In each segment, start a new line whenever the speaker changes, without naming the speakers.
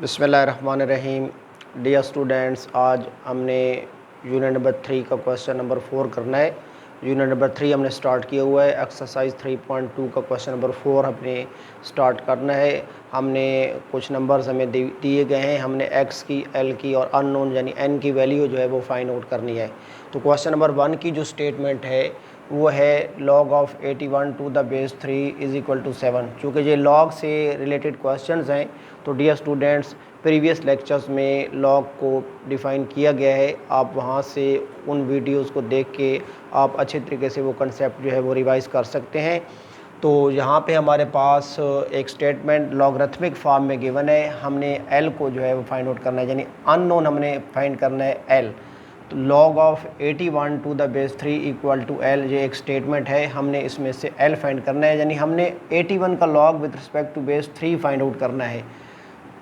बिस्मिल्लाहिर्रहमानिर्रहीम। Dear students, आज हमने यूनिट नंबर 3 का क्वेश्चन नंबर 4 करना है। यूनिट नंबर 3 हमने स्टार्ट किया हुआ है। एक्सरसाइज 3.2 का क्वेश्चन नंबर 4 हमने स्टार्ट करना है। हमने कुछ नंबर्स हमें दिए गए हैं। हमने एक्स की, एल की और अननोन यानी एन की वैल्यू जो है वो फाइंड आउट करनी है। तो क्वेश्चन नंबर 1 की जो स्टेटमेंट है वो है log of 81 to the base 3 is equal to 7। चूँकि ये log से रिलेटेड क्वेश्चंस हैं तो डियर स्टूडेंट्स, प्रीवियस लेक्चर्स में log को डिफ़ाइन किया गया है। आप वहाँ से उन वीडियोस को देख के आप अच्छे तरीके से वो कंसेप्ट जो है वो रिवाइज़ कर सकते हैं। तो यहाँ पे हमारे पास एक स्टेटमेंट लॉगरिथमिक फॉर्म में गिवन है। हमने l को जो है वो फाइंड आउट करना है, यानी अननोन हमने फाइंड करना है l। तो log of 81 to the base 3 equal to l, ये एक स्टेटमेंट है। हमने इसमें से l फाइंड करना है, यानी हमने 81 का log with respect to base 3 find out करना है।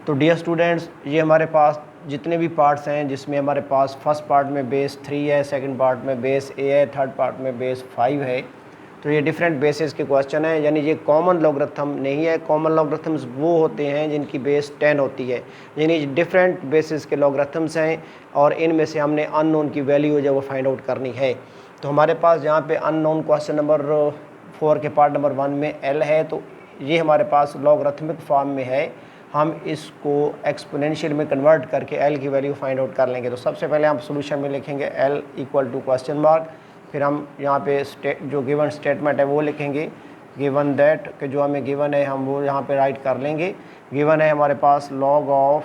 तो डियर स्टूडेंट्स, ये हमारे पास जितने भी पार्ट्स हैं, जिसमें हमारे पास फर्स्ट पार्ट में बेस 3 है, सेकंड पार्ट में बेस a है, थर्ड पार्ट में बेस 5 है। तो ये डिफरेंट बेसिस के क्वेश्चन है, यानी ये कॉमन लॉगरिथम नहीं है। कॉमन लॉगरिथम्स वो होते हैं जिनकी बेस 10 होती है, यानी डिफरेंट बेसिस के लॉगरिथम्स हैं और इनमें से हमने अननोन की वैल्यू जो वो फाइंड आउट करनी है। तो हमारे पास यहाँ पे अननोन क्वेश्चन नंबर 4 के पार्ट नंबर 1 में l है, तो ये हमारे पास लॉगरिथमिक फॉर्म में है। हम इसको एक्सपोनेंशियल में कन्वर्ट करके l की वैल्यू फाइंड आउट कर लेंगे। तो सबसे पहले हम सोल्यूशन में लिखेंगे l equal to question mark, फिर हम यहाँ पे जो गिवन स्टेटमेंट है वो लिखेंगे। गिवन दैट कि जो हमें गिवन है हम वो यहाँ पे राइट कर लेंगे। गिवन है हमारे पास log of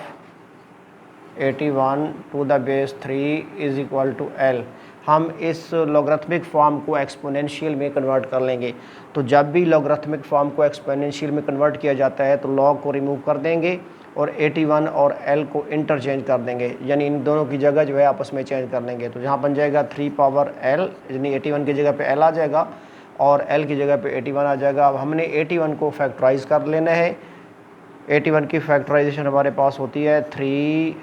81 to the base 3 is equal to l। हम इस लॉगरिथमिक फॉर्म को एक्सपोनेंशियल में कन्वर्ट कर लेंगे। तो जब भी लॉगरिथमिक फॉर्म को एक्सपोनेंशियल में कन्वर्ट किया जाता है तो log को रिमूव कर देंगे और 81 और l को इंटरचेंज कर देंगे, यानी इन दोनों की जगह जो है आपस में चेंज कर लेंगे। तो यहाँ बन जाएगा 3 पावर l, यानी 81 की जगह पे l आ जाएगा और l की जगह पे 81 आ जाएगा। अब हमने 81 को फैक्टराइज कर लेना है। 81 की फैक्टराइजेशन हमारे पास होती है 3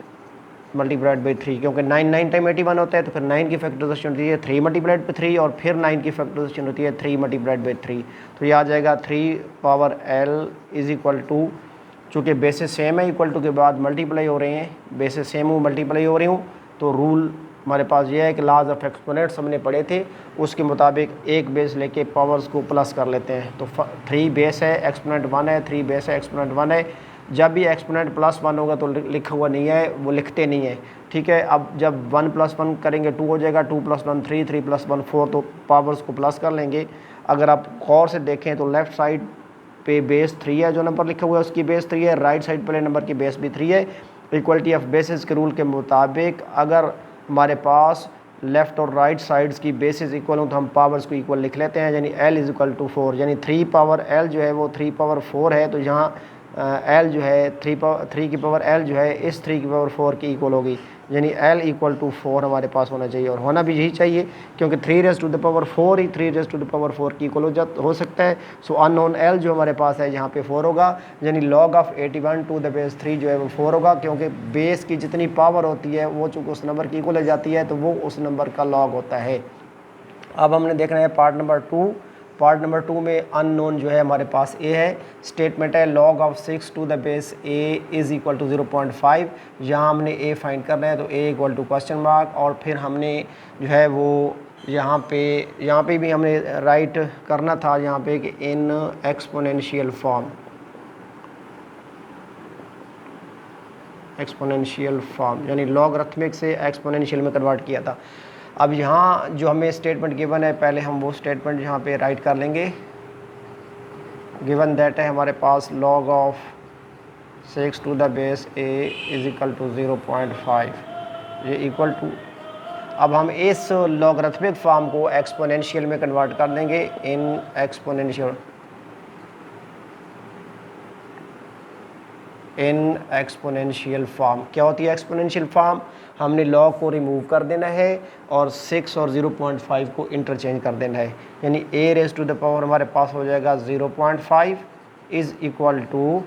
मल्टीप्लाइड बाई 3, क्योंकि 9 टाइम 81 होता है, तो फिर 9 की फैक्टराइजेशन होती है 3 मल्टीप्लाइड बाई 3 और फिर 9 की फैक्टराइजेशन होती है 3 मल्टीप्लाइड बाई 3। तो ये आ जाएगा 3 power l is equal to, चूँकि बेसिस सेम है, इक्वल टू के बाद मल्टीप्लाई हो रहे हैं, बेसिस सेम हूँ मल्टीप्लाई हो रही हूँ, तो रूल हमारे पास ये है कि लॉज ऑफ एक्सपोनेंट्स हमने पढ़े थे, उसके मुताबिक एक बेस लेके पावर्स को प्लस कर लेते हैं। तो 3 बेस है, एक्सपोनेंट 1 है, 3 बेस है, एक्सपोनेंट 1 है। जब भी एक्सपोनेंट प्लस 1 होगा तो लिखा हुआ नहीं है, वो लिखते नहीं है, ठीक है। अब जब 1 + 1 करेंगे 2 हो जाएगा, 2 + 1 3, 3 + 1 4, तो पावर्स को प्लस कर लेंगे। अगर आप गौर से देखें तो लेफ़्ट साइड पे बेस 3 है, जो नंबर लिखा हुआ है उसकी बेस 3 है, राइट साइड वाले नंबर की बेस भी 3 है। इक्वलिटी ऑफ बेसिस के रूल के मुताबिक अगर हमारे पास लेफ़्ट और राइट साइड्स की बेसिस इक्वल हो तो हम पावर्स को इक्वल लिख लेते हैं, यानी l इज़ इक्वल टू 4, यानी 3 पावर l जो है वो 3 पावर 4 है। तो यहाँ l जो है 3 की पावर l जो है इस 3 की पावर 4 की इक्वल होगी, यानी l इक्वल टू 4 हमारे पास होना चाहिए, और होना भी यही चाहिए क्योंकि 3 रेज़ टू द पावर 4 ही 3 रेज़ टू द पावर 4 की इक्वल हो सकता है। सो अननोन l जो हमारे पास है यहाँ पे 4 होगा, यानी log of 81 to the base 3 जो है वो 4 होगा, क्योंकि बेस की जितनी पावर होती है वो चूँकि उस नंबर की इक्वल हो जाती है तो वो उस नंबर का log होता है। अब हमने देखना है पार्ट नंबर 2। पार्ट नंबर 2 में अननोन जो है हमारे पास a है। स्टेटमेंट है log of 6 to the base a is equal to 0.5। यहाँ हमने a फाइंड करना है, तो a equal to question mark, और फिर हमने जो है वो यहाँ पे भी हमने राइट करना था यहाँ पे कि इन एक्सपोनेंशियल फॉर्म, यानी लॉगरिथमिक से एक्सपोनेंशियल में कन्वर्ट किया था। अब यहाँ जो हमें स्टेटमेंट गिवन है, पहले हम वो स्टेटमेंट यहाँ पे राइट कर लेंगे। गिवन दैट है हमारे पास log of 6 to the base a is equal to 0.5, ये इक्वल टू, अब हम इस लॉगरिथमिक फॉर्म को एक्सपोनेंशियल में कन्वर्ट कर देंगे इन एक्सपोनेंशियल फॉर्म। क्या होती है एक्सपोनेंशियल फॉर्म? हमने log को रिमूव कर देना है और 6 और 0.5 को इंटरचेंज कर देना है, यानी a raise to the power हमारे पास हो जाएगा 0.5 इज़ इक्वल टू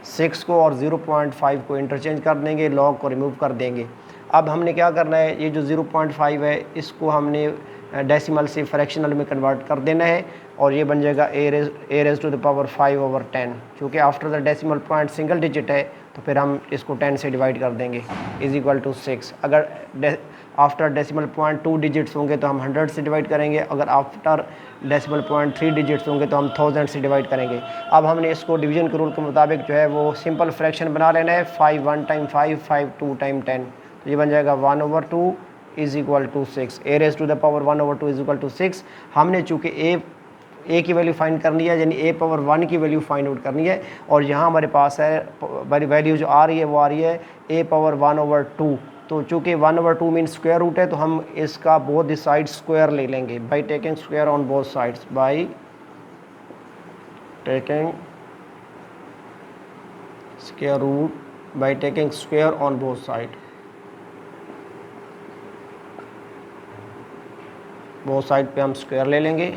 6 को और 0.5 को इंटरचेंज कर देंगे, log को रिमूव कर देंगे। अब हमने क्या करना है, ये जो 0.5 है इसको हमने डेसिमल से फ्रैक्शनल में कन्वर्ट कर देना है, और ये बन जाएगा a raise to the power 5/10। चूँकि after the decimal point single digit है तो फिर हम इसको 10 से डिवाइड कर देंगे इज इक्वल टू 6। अगर आफ्टर डेसिमल पॉइंट 2 डिजिट्स होंगे तो हम 100 से डिवाइड करेंगे, अगर आफ्टर डेसिमल पॉइंट 3 डिजिट्स होंगे तो हम 1000 से डिवाइड करेंगे। अब हमने इसको डिवीजन के रूल के मुताबिक जो है वो सिंपल फ्रैक्शन बना लेना है। 5 1 टाइम 5, 5 2 टाइम 10, तो ये बन जाएगा 1/2 is equal to 6। a raise to the power 1/2 is equal to 6। हमने चूँकि a की वैल्यू फाइंड करनी है, यानी a पावर 1 की वैल्यू फाइंड आउट करनी है, और यहाँ हमारे पास है वैल्यू जो आ रही है वो आ रही है a पावर 1/2। तो चूँकि 1/2 मीन स्क्वायर रूट है तो हम इसका बोथ द साइड स्क्वायर ले लेंगे by taking square on both sides, by taking square root by taking square on both side. Both side पे हम स्क्वायर ले लेंगे।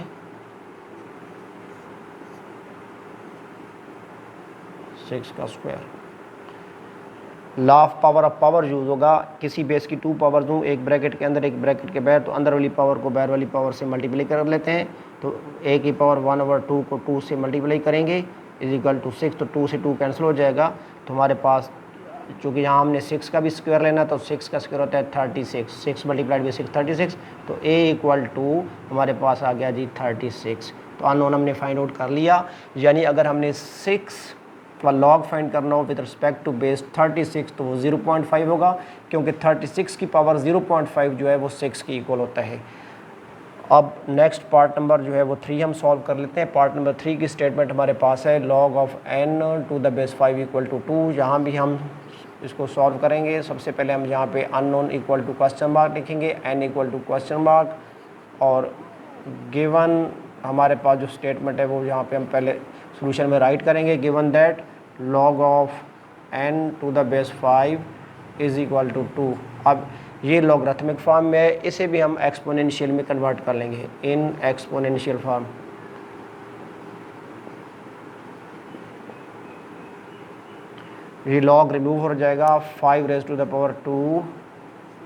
का square law of power use होगा। किसी बेस की 2 पावर दूँ, एक ब्रैकेट के अंदर एक ब्रैकेट के बाहर, तो अंदर वाली पावर को बाहर वाली पावर से मल्टीप्लाई कर लेते हैं। तो a की पावर 1/2 को 2 से मल्टीप्लाई करेंगे इज इक्वल टू 6। तो 2 से 2 कैंसिल हो जाएगा। तो हमारे पास चूँकि यहाँ हमने 6 का भी स्क्वायर लेना, तो 6 का स्क्वायर होता है 36, 6 मल्टीप्लाइड बाई 6 36। तो a इक्वल टू हमारे पास आ गया जी 36। तो अननोन हमने फाइंड आउट कर लिया। यानी अगर हमने 6 का लॉग फाइंड करना हो विद रिस्पेक्ट टू बेस 36 तो वो 0.5 होगा, क्योंकि 36 की पावर 0.5 जो है वो 6 की इक्वल होता है। अब नेक्स्ट पार्ट नंबर जो है वो 3 हम सॉल्व कर लेते हैं। पार्ट नंबर 3 की स्टेटमेंट हमारे पास है log of n to the base 5 equal to 2। यहाँ भी हम इसको सॉल्व करेंगे। सबसे पहले हम यहाँ पे unknown equal to question mark लिखेंगे, n equal to question mark, और गिवन हमारे पास जो स्टेटमेंट है वो यहाँ पे हम पहले सोल्यूशन में राइट करेंगे। Given that log of n to the base 5 is equal to 2। अब ये लॉगरिथमिक फॉर्म में है, इसे भी हम एक्सपोनेंशियल में कन्वर्ट कर लेंगे इन एक्सपोनेंशियल फॉर्म। ये लॉग रिमूव हो जाएगा, 5 raise to the power 2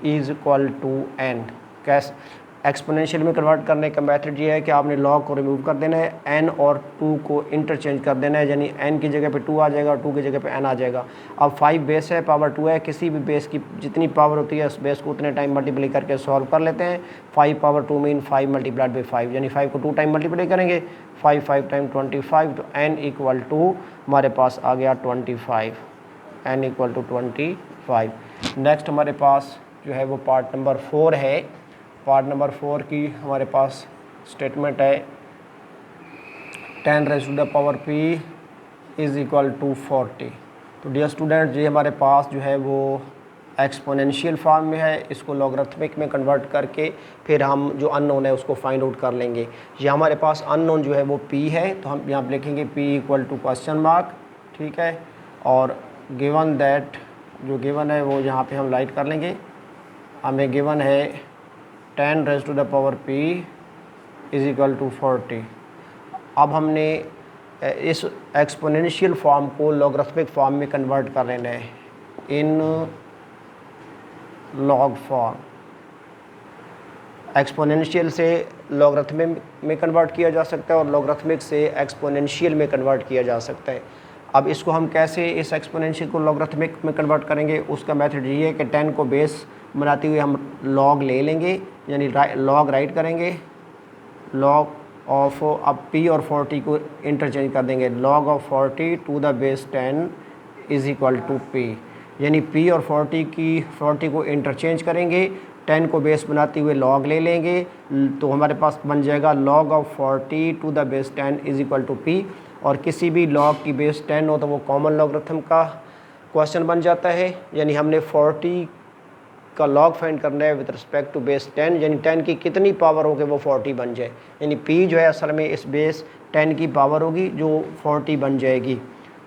is equal to n। कैसे एक्सपोनेंशियल में कन्वर्ट करने का मेथड ये है कि आपने लॉग को रिमूव कर देना है, n और 2 को इंटरचेंज कर देना है, यानी n की जगह पे 2 आ जाएगा और 2 की जगह पे n आ जाएगा। अब 5 बेस है, पावर 2 है, किसी भी बेस की जितनी पावर होती है उस बेस को उतने टाइम मल्टीप्लाई करके सॉल्व कर लेते हैं। 5 पावर 2 मीन 5 मल्टीप्लाइड बाई 5, यानी 5 को 2 टाइम मल्टीप्लाई करेंगे, 5 टाइम 25, तो n इक्वल टू हमारे पास आ गया 25, n इक्वल टू 25। नेक्स्ट हमारे पास जो है वो पार्ट नंबर 4 है। पार्ट नंबर 4 की हमारे पास स्टेटमेंट है 10 raise to the power p is equal to 40। तो डियर स्टूडेंट, ये हमारे पास जो है वो एक्सपोनेंशियल फॉर्म में है, इसको लॉगरिथमिक में कन्वर्ट करके फिर हम जो अननोन है उसको फाइंड आउट कर लेंगे। ये हमारे पास अननोन जो है वो p है, तो हम यहाँ पर लिखेंगे p equal to question mark, ठीक है, और गिवन दैट जो गिवन है वो यहाँ पे हम राइट कर लेंगे। हमें गिवन है 10 raise to the power p is equal to 40। अब हमने इस एक्सपोनेंशियल फॉर्म को लॉगरिथमिक फॉर्म में कन्वर्ट कर लेना है इन लॉग फॉर्म। एक्सपोनेंशियल से लॉगरिथमिक में कन्वर्ट किया जा सकता है और लॉगरिथमिक से एक्सपोनेंशियल में कन्वर्ट किया जा सकता है। अब इसको हम कैसे इस एक्सपोनेंशियल को लॉगरिथमिक में कन्वर्ट करेंगे, उसका मेथड ये है कि 10 को बेस बनाते हुए हम लॉग ले लेंगे, यानी लॉग राइट करेंगे, लॉग ऑफ अब p और 40 को इंटरचेंज कर देंगे, log of 40 to the base 10 is equal to p, यानी p और 40 को इंटरचेंज करेंगे, 10 को बेस बनाते हुए लॉग ले लेंगे, तो हमारे पास बन जाएगा log of 40 to the base 10 is equal to p। और किसी भी लॉग की बेस 10 हो तो वो कॉमन लॉगरिथम का क्वेश्चन बन जाता है, यानी हमने 40 का लॉग फाइंड करना है विद रिस्पेक्ट टू बेस 10, यानी 10 की कितनी पावर होगी वो 40 बन जाए, यानी p जो है असल में इस बेस 10 की पावर होगी जो 40 बन जाएगी।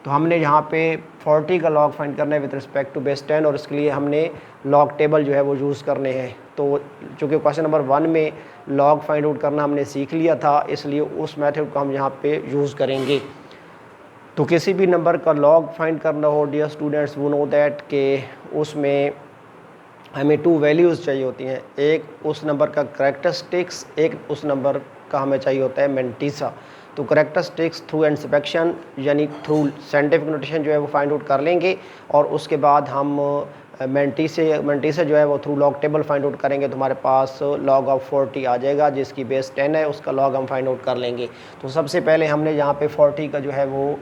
तो हमने यहाँ पे 40 का लॉग फाइंड करना है विद रिस्पेक्ट टू बेस 10, और इसके लिए हमने लॉग टेबल जो है वो यूज़ करने हैं। तो चूँकि क्वेश्चन नंबर 1 में लॉग फाइंड आउट करना हमने सीख लिया था, इसलिए उस मेथड को हम यहाँ पे यूज़ करेंगे। तो किसी भी नंबर का लॉग फाइंड करना हो डियर स्टूडेंट्स, वो नो दैट के उसमें हमें 2 वैल्यूज़ चाहिए होती हैं, एक उस नंबर का करैक्टरिस्टिक्स, एक उस नंबर का हमें चाहिए होता है मैंटीसा। तो करैक्टरिस्टिक्स थ्रू इंस्पेक्शन यानी थ्रू साइंटिफिक नोटेशन जो है वो फाइंड आउट कर लेंगे, और उसके बाद हम मैंटीसा जो है वो through log table find out करेंगे। तो हमारे पास लॉग ऑफ 40 आ जाएगा, जिसकी बेस 10 है, उसका लॉग हम फाइंड आउट कर लेंगे। तो सबसे पहले हमने यहाँ पे 40 का जो है वो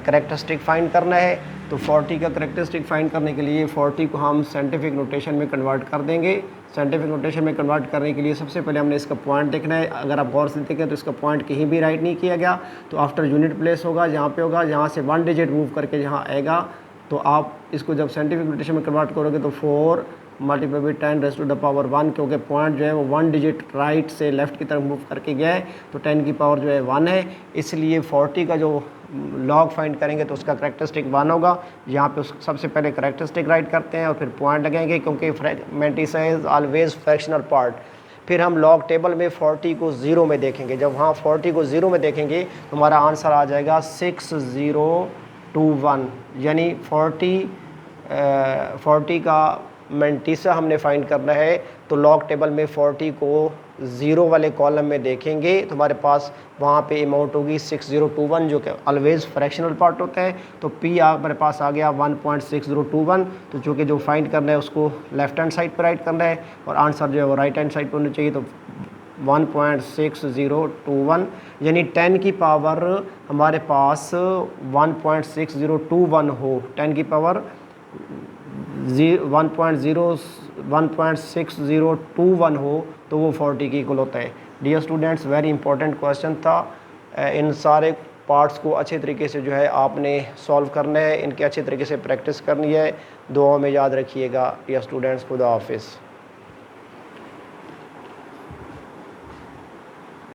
करैक्टरिस्टिक फाइंड करना है। तो 40 का करैक्टरिस्टिक फाइंड करने के लिए 40 को हम साइंटिफिक नोटेशन में कन्वर्ट कर देंगे। साइंटिफिक नोटेशन में कन्वर्ट करने के लिए सबसे पहले हमने इसका पॉइंट देखना है। अगर आप गौर से देखें तो इसका पॉइंट कहीं भी राइट नहीं किया गया, तो आफ्टर यूनिट प्लेस होगा, जहाँ पे होगा, जहाँ से 1 डिजिट मूव करके जहाँ आएगा, तो आप इसको जब साइंटिफिक नोटेशन में कन्वर्ट करोगे तो 4 multiply by 10 raise to the power 1, क्योंकि पॉइंट जो है वो 1 डिजिट राइट से लेफ़्ट की तरफ मूव करके गया है, तो 10 की पावर जो है 1 है। इसलिए 40 का जो लॉग फाइंड करेंगे तो उसका करैक्टरिस्टिक 1 होगा। यहाँ पे उस सबसे पहले करैक्टरिस्टिक राइट करते हैं और फिर पॉइंट लगेंगे, क्योंकि mantissa is always fractional part. फिर हम लॉग टेबल में 40 को 0 में देखेंगे। जब वहाँ 40 को 0 में देखेंगे तो हमारा आंसर आ जाएगा 6021, यानी 40 का मैंटीसा हमने फाइंड करना है। तो लॉग टेबल में 40 को 0 वाले कॉलम में देखेंगे तो हमारे पास वहाँ पे अमाउंट होगी 6021, जो कि ऑलवेज फ्रैक्शनल पार्ट होता है। तो पी हमारे पास आ गया 1.6021। तो चूँकि जो फाइंड करना है उसको लेफ्ट हैंड साइड पर राइट करना है और आंसर जो है वो राइट हैंड साइड पर होना चाहिए। तो 1.6021 यानी 10 की पावर हमारे पास 1.6021 हो, 10 की पावर 1.6021 हो तो वो 40 की इक्वल होता है। Dear students, very important question था। इन सारे पार्ट्स को अच्छे तरीके से जो है आपने सॉल्व करना है, इनके अच्छे तरीके से प्रैक्टिस करनी है। दुआ में याद रखिएगा डियर स्टूडेंट्स। खुदा हाफिज़।